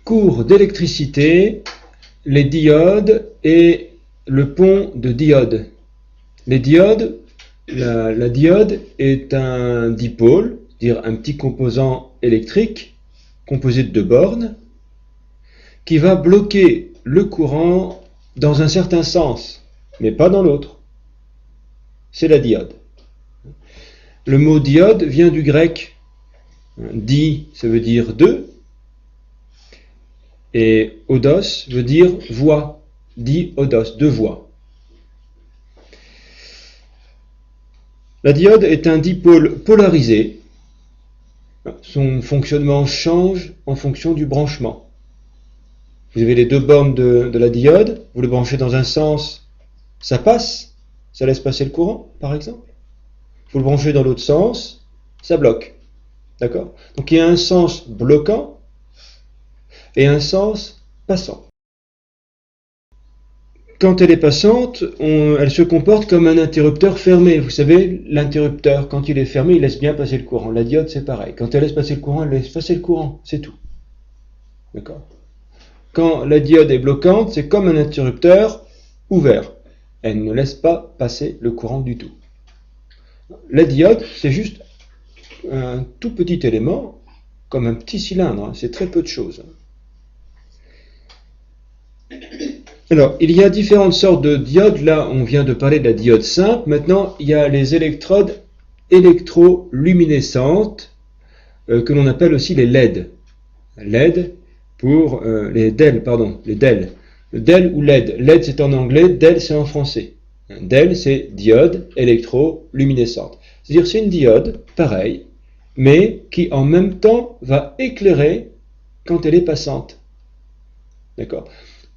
Cours d'électricité, les diodes et le pont de diodes. Les diodes, la diode est un dipôle, c'est-à-dire un petit composant électrique composé de deux bornes, qui va bloquer le courant dans un certain sens, mais pas dans l'autre. C'est la diode. Le mot diode vient du grec. Di, ça veut dire deux, et odos veut dire voix. Di odos, deux voix. La diode est un dipôle polarisé. Son fonctionnement change en fonction du branchement. Vous avez les deux bornes de la diode, vous le branchez dans un sens, ça passe, ça laisse passer le courant, par exemple. Vous le branchez dans l'autre sens, ça bloque. D'accord ? Donc il y a un sens bloquant et un sens passant. Quand elle est passante, elle se comporte comme un interrupteur fermé. Vous savez, l'interrupteur, quand il est fermé, il laisse bien passer le courant. La diode, c'est pareil. Quand elle laisse passer le courant, elle laisse passer le courant. C'est tout. D'accord ? Quand la diode est bloquante, c'est comme un interrupteur ouvert. Elle ne laisse pas passer le courant du tout. La diode, c'est juste un tout petit élément, comme un petit cylindre. C'est très peu de choses. Alors, il y a différentes sortes de diodes. Là, on vient de parler de la diode simple. Maintenant, il y a les électrodes électroluminescentes, que l'on appelle aussi les LED. LED pour les DEL, pardon, les DEL. Le DEL ou LED. LED, c'est en anglais, DEL, c'est en français. DEL, c'est diode électroluminescente. C'est-à-dire, c'est une diode, pareil, mais qui en même temps va éclairer quand elle est passante. D'accord ?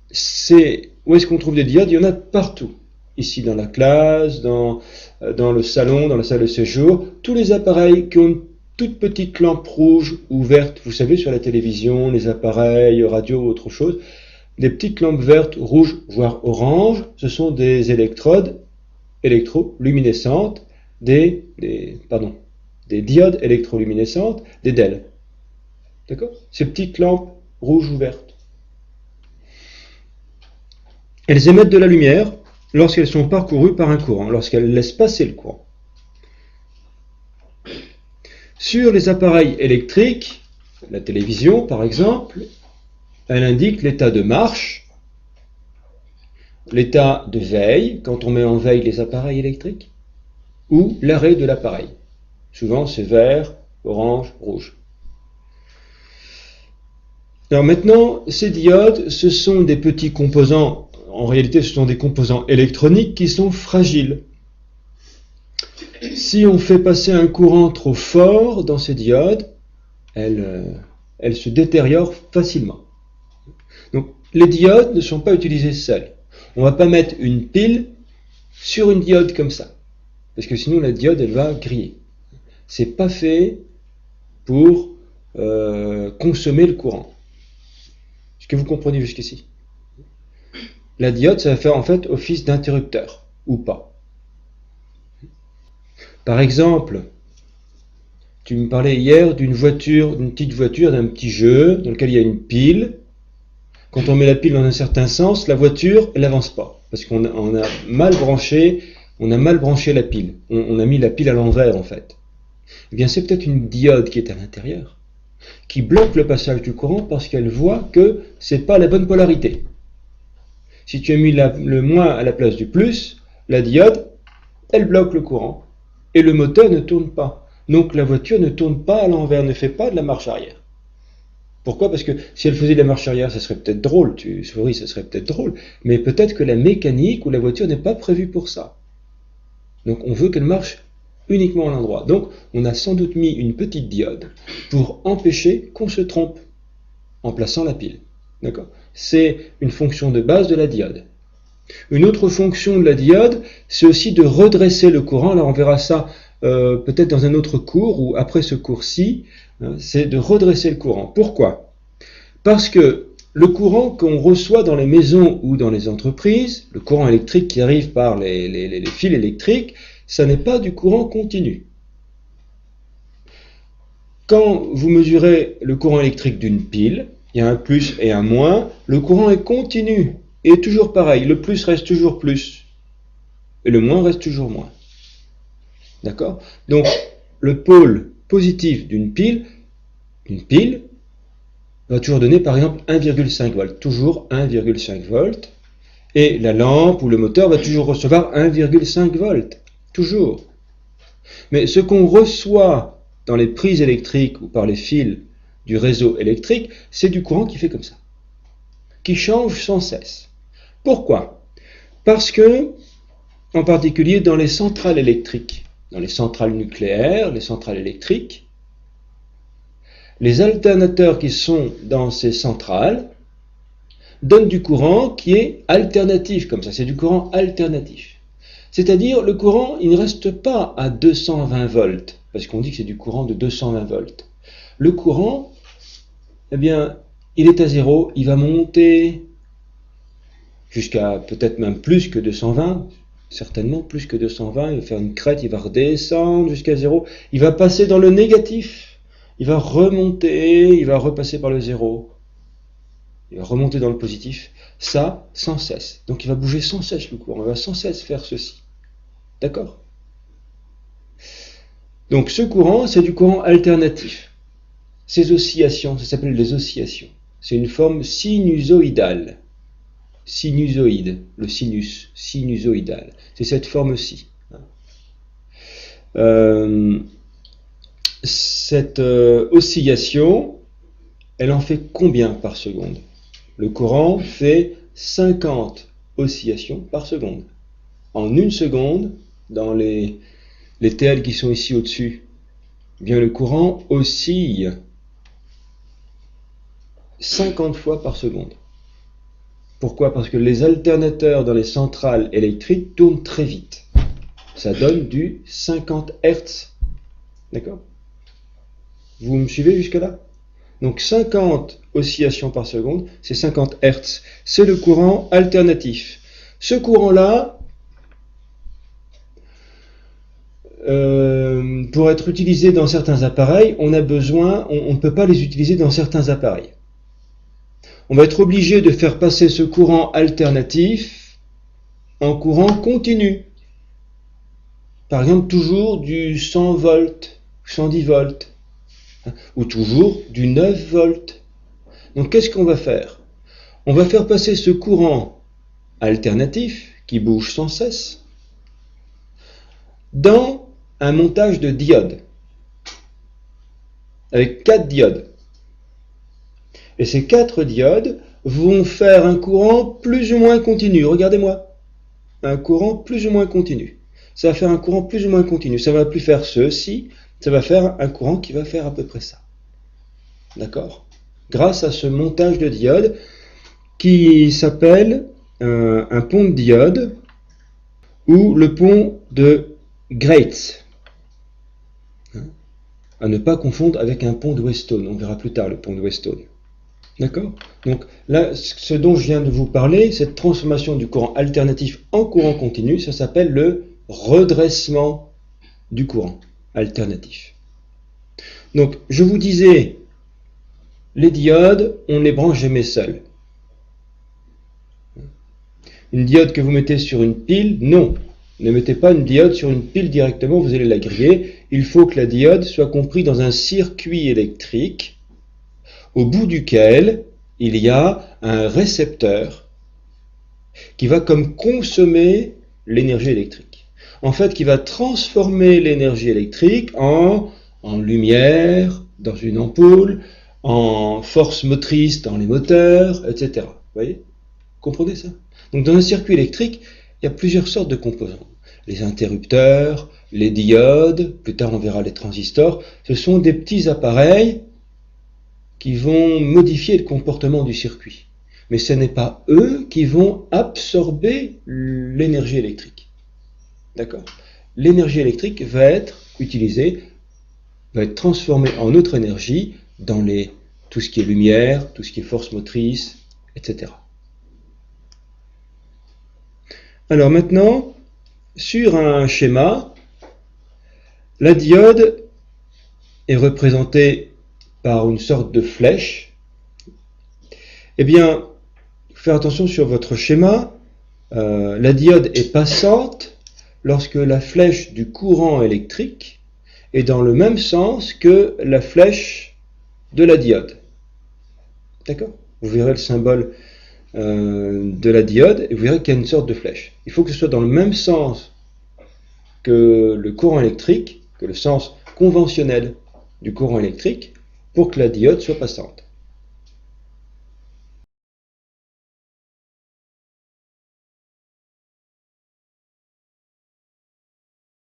Où est-ce qu'on trouve des diodes ? Il y en a partout. Ici dans la classe, dans le salon, dans la salle de séjour. Tous les appareils qui ont une toute petite lampe rouge ou verte, vous savez, sur la télévision, les appareils, radio ou autre chose, des petites lampes vertes, rouges, voire oranges, ce sont des électrodes électroluminescentes, des diodes électroluminescentes, des DEL. D'accord ? Ces petites lampes rouges ou vertes. Elles émettent de la lumière lorsqu'elles sont parcourues par un courant, lorsqu'elles laissent passer le courant. Sur les appareils électriques, la télévision par exemple, elle indique l'état de marche, l'état de veille, quand on met en veille les appareils électriques, ou l'arrêt de l'appareil. Souvent c'est vert, orange, rouge. Alors maintenant, ces diodes, ce sont des petits composants, en réalité ce sont des composants électroniques qui sont fragiles. Si on fait passer un courant trop fort dans ces diodes, elles se détériorent facilement. Donc les diodes ne sont pas utilisées seules. On ne va pas mettre une pile sur une diode comme ça, parce que sinon la diode elle va griller. C'est pas fait pour consommer le courant. Est-ce que vous comprenez jusqu'ici ? La diode, ça va faire en fait office d'interrupteur, ou pas. Par exemple, tu me parlais hier d'une petite voiture, d'un petit jeu dans lequel il y a une pile. Quand on met la pile dans un certain sens, la voiture, elle n'avance pas. Parce qu'on a mal branché la pile. On a mis la pile à l'envers en fait. Eh bien, c'est peut-être une diode qui est à l'intérieur, qui bloque le passage du courant parce qu'elle voit que c'est pas la bonne polarité. Si tu as mis le moins à la place du plus, la diode, elle bloque le courant. Et le moteur ne tourne pas. Donc la voiture ne tourne pas à l'envers, ne fait pas de la marche arrière. Pourquoi ? Parce que si elle faisait de la marche arrière, ça serait peut-être drôle, tu souris, ça serait peut-être drôle, mais peut-être que la mécanique ou la voiture n'est pas prévue pour ça. Donc on veut qu'elle marche uniquement à l'endroit. Donc on a sans doute mis une petite diode pour empêcher qu'on se trompe en plaçant la pile. D'accord ? C'est une fonction de base de la diode. Une autre fonction de la diode, c'est aussi de redresser le courant. Alors on verra ça peut-être dans un autre cours ou après ce cours-ci, c'est de redresser le courant. Pourquoi ? Parce que le courant qu'on reçoit dans les maisons ou dans les entreprises, le courant électrique qui arrive par les fils électriques, ça n'est pas du courant continu. Quand vous mesurez le courant électrique d'une pile, il y a un plus et un moins, le courant est continu, et toujours pareil, le plus reste toujours plus, et le moins reste toujours moins. D'accord? Donc, le pôle positif d'une pile va toujours donner par exemple 1,5 volts, toujours 1,5 volts, et la lampe ou le moteur va toujours recevoir 1,5 volts, toujours. Mais ce qu'on reçoit dans les prises électriques ou par les fils du réseau électrique, c'est du courant qui fait comme ça, qui change sans cesse. Pourquoi? Parce que, en particulier dans les centrales électriques, dans les centrales nucléaires, les centrales électriques, les alternateurs qui sont dans ces centrales donnent du courant qui est alternatif, comme ça, c'est du courant alternatif. C'est-à-dire, le courant, il ne reste pas à 220 volts, parce qu'on dit que c'est du courant de 220 volts. Le courant, eh bien, il est à zéro, il va monter jusqu'à peut-être même plus que 220, certainement plus que 220, il va faire une crête, il va redescendre jusqu'à zéro, il va passer dans le négatif, il va remonter, il va repasser par le zéro, il va remonter dans le positif, ça sans cesse. Donc il va bouger sans cesse le courant, il va sans cesse faire ceci. D'accord? Donc ce courant, c'est du courant alternatif. Ces oscillations, ça s'appelle des oscillations. C'est une forme sinusoïdale. Sinusoïde, le sinus, sinusoïdal. C'est cette forme-ci. Cette oscillation, elle en fait combien par seconde? Le courant fait 50 oscillations par seconde. En une seconde, dans les TL qui sont ici au-dessus, eh bien le courant oscille 50 fois par seconde. Pourquoi? Parce que les alternateurs dans les centrales électriques tournent très vite. Ça donne du 50 Hz. D'accord? Vous me suivez jusque-là? Donc 50 oscillations par seconde, c'est 50 Hz. C'est le courant alternatif. Ce courant-là, pour être utilisé dans certains appareils, on ne peut pas les utiliser dans certains appareils. On va être obligé de faire passer ce courant alternatif en courant continu. Par exemple, toujours du 100 volts, 110 volts, ou toujours du 9 volts. Donc qu'est-ce qu'on va faire? On va faire passer ce courant alternatif, qui bouge sans cesse, dans un montage de diodes, avec 4 diodes. Et ces 4 diodes vont faire un courant plus ou moins continu. Regardez-moi. Un courant plus ou moins continu. Ça va faire un courant plus ou moins continu. Ça ne va plus faire ceci. Ça va faire un courant qui va faire à peu près ça. D'accord? Grâce à ce montage de diodes qui s'appelle un pont de diode ou le pont de Graetz. À ne pas confondre avec un pont de Weston. On verra plus tard le pont de Weston. D'accord? Donc là, ce dont je viens de vous parler, cette transformation du courant alternatif en courant continu, ça s'appelle le redressement du courant alternatif. Donc, je vous disais, les diodes, on ne les branche jamais seuls. Une diode que vous mettez sur une pile, non. Ne mettez pas une diode sur une pile directement, vous allez la griller. Il faut que la diode soit comprise dans un circuit électrique au bout duquel il y a un récepteur qui va comme consommer l'énergie électrique. En fait, qui va transformer l'énergie électrique en lumière dans une ampoule, en force motrice dans les moteurs, etc. Vous voyez? Comprenez ça? Donc dans un circuit électrique, il y a plusieurs sortes de composants. Les interrupteurs, les diodes, plus tard on verra les transistors, ce sont des petits appareils qui vont modifier le comportement du circuit. Mais ce n'est pas eux qui vont absorber l'énergie électrique. D'accord? L'énergie électrique va être utilisée, va être transformée en autre énergie dans tout ce qui est lumière, tout ce qui est force motrice, etc. Alors maintenant, sur un schéma, la diode est représentée par une sorte de flèche Eh bien, faire attention sur votre schéma. La diode est passante lorsque la flèche du courant électrique est dans le même sens que la flèche de la diode. D'accord? Vous verrez le symbole de la diode et vous verrez qu'il y a une sorte de flèche. Il faut que ce soit dans le même sens que le courant électrique, que le sens conventionnel du courant électrique, pour que la diode soit passante.